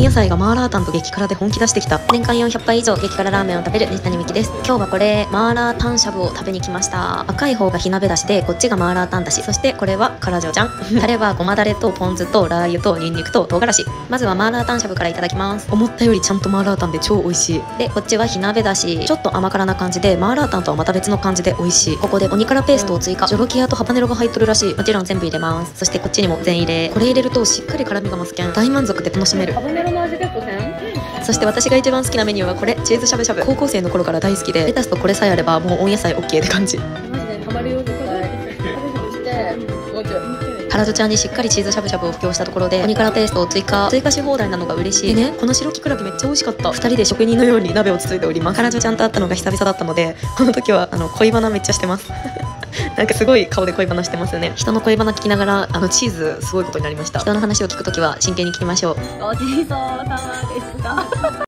温野菜がマーラータンと激辛で本気出してきた。年間400杯以上激辛ラーメンを食べる西谷美希です。今日はこれマーラータンしゃぶを食べに来ました。赤い方が火鍋だしで、こっちがマーラータンだし、そしてこれは辛塩ちゃんタレはごまだれとポン酢とラー油とニンニクと唐辛子。まずはマーラータンしゃぶからいただきます。思ったよりちゃんとマーラータンで超美味しい。でこっちは火鍋だし、ちょっと甘辛な感じでマーラータンとはまた別の感じで美味しい。ここで鬼辛ペーストを追加。ジョロキアとハバネロが入っとるらしい。もちろん全部入れます。そしてこっちにも全入れ。これ入れるとしっかり辛みが増すけん大満足で楽しめる。ハバネロの味結構変。そして私が一番好きなメニューはこれ、チーズしゃぶしゃぶ。高校生の頃から大好きで、レタスとこれさえあればもう温野菜 OK って感じ。マジでハマるよ絶対。しゃぶしゃぶして、もうちょい。辛酢ちゃんにしっかりチーズしゃぶしゃぶを布教したところで、鬼辛ペーストを追加し放題なのが嬉しい。でね、この白きくらげめっちゃ美味しかった。2人で職人のように鍋をつついております。辛酢ちゃんと会ったのが久々だったので、この時は恋バナめっちゃしてますなんかすごい顔で恋バナしてますよね。人の恋バナ聞きながらチーズすごいことになりました。人の話を聞くときは真剣に聞きましょう。ごちそうさまでした。